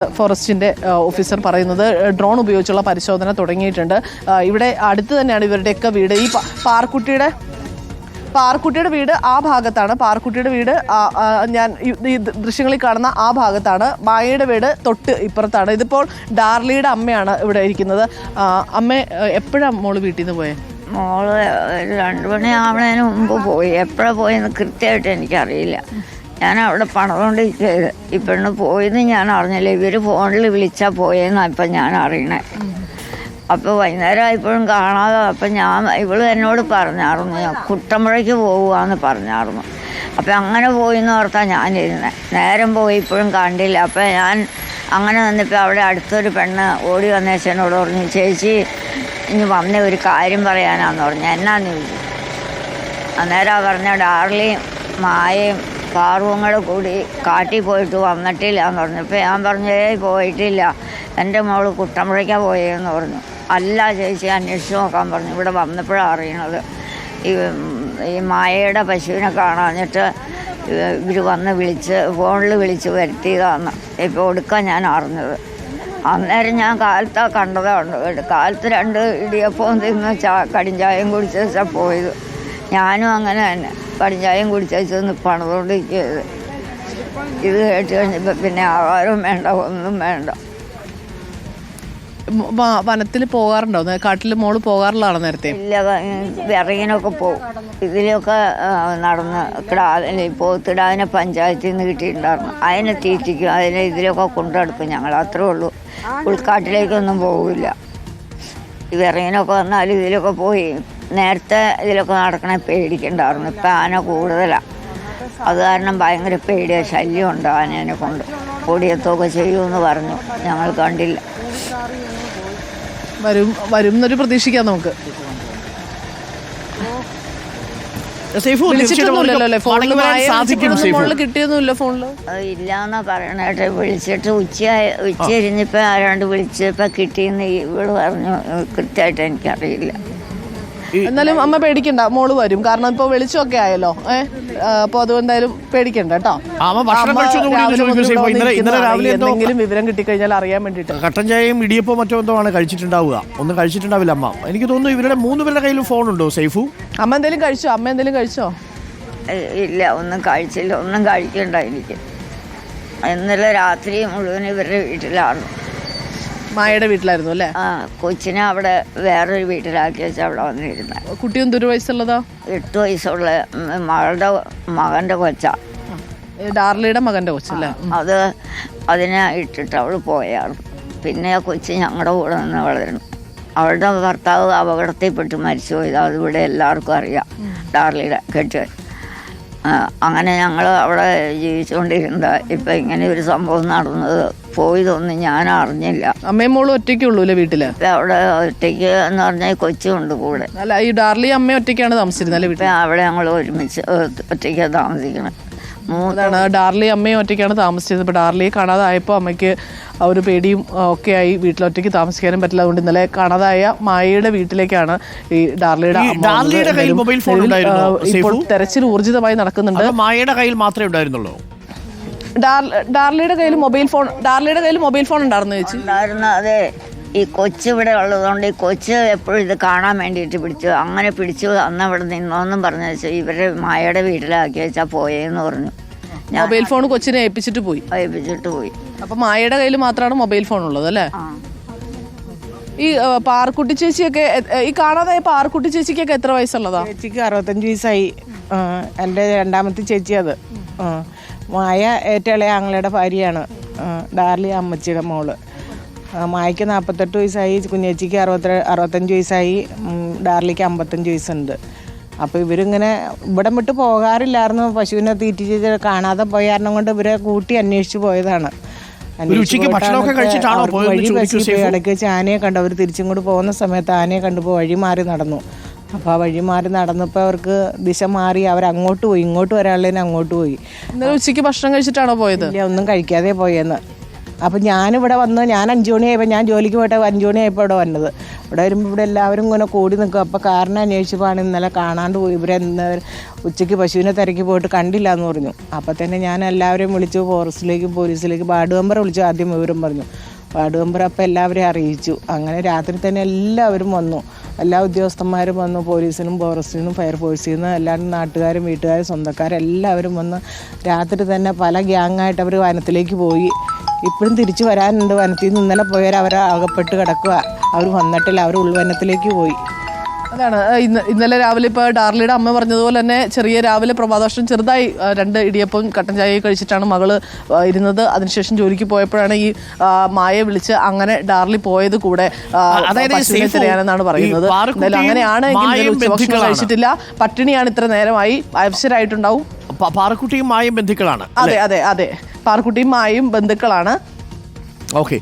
ഫോറസ്റ്റിന്റെ officer പറയുന്നത് drone ഉപയോഗിച്ചുള്ള പരിശോധന തുടങ്ങിയിട്ടുണ്ട്. ഇവിടെ അടുത്ത് തന്നെയാണ് ഇവരുടെയൊക്കെ വീട്. ഈ പാർക്കുട്ടിയുടെ വീട് ആ ഭാഗത്താണ്. പാർക്കുട്ടിയുടെ വീട് ഞാൻ ഈ ദൃശ്യങ്ങളിൽ കാണുന്ന ആ ഭാഗത്താണ്. മായയുടെ വീട് തൊട്ട് ഇപ്പുറത്താണ്. ഇതിപ്പോൾ ഡാർലിയുടെ അമ്മയാണ് ഇവിടെ ഇരിക്കുന്നത്. അമ്മ എപ്പോഴാണ് മോള് വീട്ടിൽ നിന്ന് പോയത്? മോള് 2 മണിയാവുന്നതിന് മുമ്പ് പോയി. എപ്പോഴാണ് പോയെന്ന് കൃത്യമായിട്ട് എനിക്കറിയില്ല. ഞാൻ അവിടെ പണിതുകൊണ്ടിരിക്കുകയത്. ഈ പെണ്ണ് പോയെന്ന് ഞാൻ അറിഞ്ഞില്ല. ഇവർ ഫോണിൽ വിളിച്ചാൽ പോയെന്നാണ് ഇപ്പം ഞാൻ അറിയണേ. അപ്പോൾ വൈകുന്നേരം ആയപ്പോഴും കാണാതെ. അപ്പം ഇവള് എന്നോട് പറഞ്ഞായിരുന്നു കുട്ടമ്പുഴയ്ക്ക് പോകുകയെന്ന് പറഞ്ഞായിരുന്നു. അപ്പം അങ്ങനെ പോയിന്ന് ഓർത്താൽ ഞാനിരുന്നത്. നേരം പോയി ഇപ്പോഴും കണ്ടില്ല. അപ്പം ഞാൻ അങ്ങനെ വന്നപ്പോൾ അവിടെ അടുത്തൊരു പെണ്ണ് ഓടി വന്നേച്ചനോട് പറഞ്ഞു, ചേച്ചി ഇനി വന്ന ഒരു കാര്യം പറയാനാന്ന് പറഞ്ഞു. എന്നാന്ന് ചോദിച്ചു. അന്നേരം പറഞ്ഞ ഡാർലിയും മായയും പാറുവും കൂടി കാട്ടിൽ പോയിട്ട് വന്നിട്ടില്ല എന്ന് പറഞ്ഞു. അപ്പോൾ ഞാൻ പറഞ്ഞു, പോയിട്ടില്ല, എൻ്റെ മോള് കുട്ടമ്പുഴയ്ക്കാണ് പോയെന്ന് പറഞ്ഞു. അല്ല ചേച്ചി, അന്വേഷിച്ച് നോക്കാൻ പറഞ്ഞു. ഇവിടെ വന്നപ്പോഴാണ് അറിയണത് ഈ മായയുടെ പശുവിനെ കാണാഞ്ഞിട്ട് ഇവർ വന്ന് ഫോണിൽ വിളിച്ച് വരുത്തിയതാന്ന് ഇപ്പോൾ ഒടുക്കാൻ ഞാൻ അറിഞ്ഞത്. അന്നേരം ഞാൻ കാലത്താണ് കണ്ടതാണ്. കാലത്ത് 2 ഇടിയപ്പവും തിന്ന് കടിഞ്ചായം കുടിച്ച് വെച്ചാൽ പോയത്. ഞാനും അങ്ങനെ തന്നെ കടിഞ്ചായം കുടിച്ച് വെച്ചൊന്ന് പണിതുകൊണ്ടിരിക്കുന്നത്. ഇത് കേട്ട് കഴിഞ്ഞപ്പോൾ പിന്നെ ആഹാരവും വേണ്ട, ഒന്നും വേണ്ട. വനത്തിൽ പോകാറുണ്ടോ? കാട്ടിൽ മോള് പോകാറുള്ളതാണോ നേരത്തെ? ഇല്ല, വിറകിനൊക്കെ പോകും. ഇതിലൊക്കെ നടന്ന് പോത്തിടാവിനെ പഞ്ചായത്തിൽ നിന്ന് കിട്ടിയിട്ടുണ്ടായിരുന്നു. അതിനെ തീറ്റിക്കും, അതിനെ ഇതിലൊക്കെ കൊണ്ടെടുക്കും ഞങ്ങൾ. അത്രേ ഉള്ളൂ. ഉൾക്കാട്ടിലേക്കൊന്നും പോകില്ല. ഈ വിറകിനൊക്കെ വന്നാൽ ഇതിലൊക്കെ പോയി. നേരത്തെ ഇതിലൊക്കെ നടക്കണ പേടിക്കണ്ടായിരുന്നു. ഇപ്പം ആന കൂടുതലാണ്. അത് കാരണം ഭയങ്കര പേടിയാണ്. ശല്യമുണ്ട് ആനേനെ കൊണ്ട്. പൊടിയത്തൊക്കെ ചെയ്യുമെന്ന് പറഞ്ഞു. ഞങ്ങൾ കണ്ടില്ല. വരും എന്നൊരു പ്രതീക്ഷിക്കാം നമുക്ക്. കിട്ടിയൊന്നുമില്ല ഫോണില്. ഇല്ലാന്നാ പറയണേട്ടെ. വിളിച്ചിട്ട് ഉച്ചരിഞ്ഞിപ്പോ ആരാണ്ട് വിളിച്ചപ്പോ കിട്ടിയെന്ന് ഇവള് പറഞ്ഞു. കൃത്യമായിട്ട് എനിക്കറിയില്ല. എന്നാലും അമ്മ പേടിക്കണ്ട, മോള് വരും. കാരണം ഇപ്പൊ വെളിച്ചമൊക്കെ ആയല്ലോ. അപ്പൊ അതുകൊണ്ടായാലും പേടിക്കണ്ട കേട്ടോ. എന്തെങ്കിലും വിവരം കിട്ടിക്കഴിഞ്ഞാൽ അറിയാൻ വേണ്ടിട്ട്. കട്ടൻ ചായയും ഇടിയപ്പോ മറ്റോ എന്തോ ആണ് കഴിച്ചിട്ടുണ്ടാവുക. ഒന്നും കഴിച്ചിട്ടുണ്ടാവില്ല അമ്മ. എനിക്ക് തോന്നുന്നു ഇവരുടെ 3 പേരുടെ കയ്യിലും ഫോണുണ്ടോ സൈഫു? അമ്മ എന്തെങ്കിലും കഴിച്ചോ? ഇല്ല, ഒന്നും കഴിച്ചില്ല. ഒന്നും കഴിക്കണ്ട എനിക്ക്. ഇന്നലെ രാത്രി മുഴുവൻ ഇവരുടെ വീട്ടിലാണ്. മായയുടെ വീട്ടിലായിരുന്നു അല്ലേ? കൊച്ചിനെ അവിടെ വേറൊരു വീട്ടിലാക്കി വെച്ചാൽ അവിടെ വന്നിരുന്നത്. കുട്ടി എന്തൊരു വയസ്സുള്ളതാ? 8 വയസ്സുള്ള മകന്റെ കൊച്ചാ. ഡാർലിയുടെ മകന്റെ കൊച്ചല്ലേ? അതിനെ ഇട്ടിട്ട് അവൾ പോയായിരുന്നു. പിന്നെ ആ കൊച്ച് ഞങ്ങളുടെ കൂടെ നിന്ന് വളരണം. അവളുടെ ഭർത്താവ് അപകടത്തിൽപ്പെട്ട് മരിച്ചു പോയത് അതിവിടെ എല്ലാവർക്കും അറിയാം. ഡാർലിയുടെ കെട്ട്. അങ്ങനെ ഞങ്ങൾ അവിടെ ജീവിച്ചുകൊണ്ടിരുന്നത്. ഇപ്പം ഇങ്ങനെ ഒരു സംഭവം നടന്നത് പോയതൊന്നും ഞാൻ അറിഞ്ഞില്ല. അമ്മയും മോളും ഒറ്റയ്ക്കുള്ളൂ അല്ലേ വീട്ടില്? അവിടെ ഒറ്റയ്ക്ക് എന്ന് പറഞ്ഞാൽ കൊച്ചുണ്ട് കൂടെ. അല്ല, ഈ ഡാർലി അമ്മ ഒറ്റയ്ക്കാണ് താമസിച്ചിരുന്നത് വീട്ടിൽ? അവിടെ ഞങ്ങൾ ഒരുമിച്ച് ഒറ്റയ്ക്കാണ് താമസിക്കണം. ഡാർലി അമ്മയും ഒറ്റയ്ക്കാണ് താമസിച്ചത്. ഇപ്പൊ ഡാർലിയെ കാണാതായപ്പോൾ അമ്മയ്ക്ക് ഒരു പേടിയും ഒക്കെ ആയി. വീട്ടിൽ ഒറ്റയ്ക്ക് താമസിക്കാനും പറ്റില്ല. അതുകൊണ്ട് ഇന്നലെ കാണാതായ മായയുടെ വീട്ടിലേക്കാണ് ഈ ഡാർലിയുടെ ഇപ്പോൾ തെരച്ചിൽ ഊർജിതമായി നടക്കുന്നുണ്ട്. മായയുടെ കയ്യിൽ മാത്രമേ ഉണ്ടായിരുന്നുള്ളൂ? ഡാർലിയുടെ കയ്യിൽ മൊബൈൽ ഫോൺ ഉണ്ടായിരുന്നു ചേച്ചി? അതെ. ഈ കൊച്ച് ഇവിടെ ഉള്ളതുകൊണ്ട് ഈ കൊച്ച് എപ്പോഴും ഇത് കാണാൻ വേണ്ടിയിട്ട് പിടിച്ചു അന്ന് അവിടെ നിന്നോന്നും പറഞ്ഞു വെച്ചാൽ ഇവരുടെ മായയുടെ വീട്ടിലാക്കി വെച്ചാൽ പോയെന്ന് പറഞ്ഞു. മൊബൈൽ ഫോൺ കൊച്ചിനെ ഏൽപ്പിച്ചിട്ട് പോയി. അപ്പൊ മായയുടെ കയ്യിൽ മാത്രമാണ് മൊബൈൽ ഫോൺ ഉള്ളത് അല്ലേ? ഈ പാർക്കുട്ടി ചേച്ചിയൊക്കെ ഈ കാണാതായ പാർക്കുട്ടി ചേച്ചിക്കൊക്കെ എത്ര വയസ്സുള്ളതാ? ചേച്ചിക്ക് 65 വയസ്സായി. എൻ്റെ 2ാമത്തെ ചേച്ചി അത്. മായ ഏറ്റവും ഇളയ ആങ്ങളയുടെ ഭാര്യയാണ് ഡാർലി അമ്മച്ചിയുടെ മോള്. മായയ്ക്ക് 48 വയസ്സായി. കുഞ്ഞേച്ചിക്ക് 65 വയസ്സായി. ഡാർലിക്ക് 55 വയസ്സുണ്ട്. അപ്പോൾ ഇവരിങ്ങനെ ഇവിടം വിട്ട് പോകാറില്ലായിരുന്നു. പശുവിനെ തീറ്റിച്ച് കാണാതെ പോയ കാരണം കൊണ്ട് ഇവരെ കൂട്ടി അന്വേഷിച്ച് പോയതാണ്. ഇടയ്ക്ക് വെച്ച് ആനയെ കണ്ടു. അവർ തിരിച്ചും കൂടി പോകുന്ന സമയത്ത് ആനയെ കണ്ടുപോയി വഴി മാറി നടന്നു. അപ്പോൾ ആ വഴി മാറി നടന്നപ്പോൾ അവർക്ക് ദിശ മാറി. അവരങ്ങോട്ട് പോയി. ഇങ്ങോട്ട് വരാനുള്ളതിന് അങ്ങോട്ട് പോയി. ഇന്നലെ ഉച്ചയ്ക്ക് ഭക്ഷണം കഴിച്ചിട്ടാണോ പോയത്? ഇല്ല, ഒന്നും കഴിക്കാതെ പോയെന്ന്. അപ്പം ഞാനിവിടെ വന്ന് ഞാൻ 5 മണിയായപ്പോൾ ഞാൻ ജോലിക്ക് പോയിട്ട് 5 മണിയായപ്പോൾ ഇവിടെ വന്നത്. ഇവിടെ വരുമ്പോൾ ഇവിടെ എല്ലാവരും ഇങ്ങനെ കൂടി നിൽക്കും. അപ്പോൾ കാരണം അന്വേഷിച്ചപ്പോഴാണ് ഇന്നലെ കാണാണ്ട് പോയി. ഇവരെ ഉച്ചയ്ക്ക് പശുവിനെ തിരക്കി പോയിട്ട് കണ്ടില്ല എന്ന് പറഞ്ഞു. അപ്പോൾ തന്നെ ഞാൻ എല്ലാവരെയും വിളിച്ചു, ഫോറസ്റ്റിലേക്കും പോലീസിലേക്കും. വാർഡ് മെമ്പറെ വിളിച്ചു, ആദ്യം വിവരം പറഞ്ഞു. വാർഡ് മെമ്പർ അപ്പോൾ എല്ലാവരെയും അറിയിച്ചു. അങ്ങനെ രാത്രി തന്നെ എല്ലാവരും വന്നു, എല്ലാ ഉദ്യോഗസ്ഥന്മാരും വന്നു, പോലീസിനും ഫോറസ്റ്റിൽ നിന്നും ഫയർഫോഴ്സിൽ നിന്നും എല്ലാവരും നാട്ടുകാരും വീട്ടുകാരും സ്വന്തക്കാരും എല്ലാവരും വന്ന് രാത്രി തന്നെ പല ഗ്യാങ്ങായിട്ട് അവർ വനത്തിലേക്ക് പോയി. ഇപ്പോഴും തിരിച്ചു വരാനുണ്ട്. വനത്തിൽ നിന്ന് ഇന്നലെ പോയവർ അവർ അകപ്പെട്ട് കിടക്കുക. അവർ വന്നിട്ടില്ല, അവർ ഉൾവനത്തിലേക്ക് പോയി. അതാണ് ഇന്നലെ രാവിലെ ഇപ്പോൾ ഡാർലിയുടെ അമ്മ പറഞ്ഞതുപോലെ തന്നെ ചെറിയ രാവിലെ പ്രഭാതഭക്ഷണം ചെറുതായി 2 ഇടിയപ്പം കട്ടൻ ചായ കഴിച്ചിട്ടാണ് മകള് ഇരുന്നത്. അതിനുശേഷം ജോലിക്ക് പോയപ്പോഴാണ് ഈ മായയെ വിളിച്ച് അങ്ങനെ ഡാർലി പോയത് കൂടെ തിരയാനെന്നാണ് പറയുന്നത്. എന്തായാലും അങ്ങനെയാണ് ഉച്ചഭക്ഷണം കഴിച്ചിട്ടില്ല, പട്ടിണിയാണ് ഇത്ര നേരമായി, അവശരായിട്ടുണ്ടാവും. പാറക്കുട്ടിയും മായയും ബന്ധുക്കളാണ്. അതെ അതെ അതെ, പാറക്കുട്ടിയും മായയും ബന്ധുക്കളാണ്. ഓക്കെ.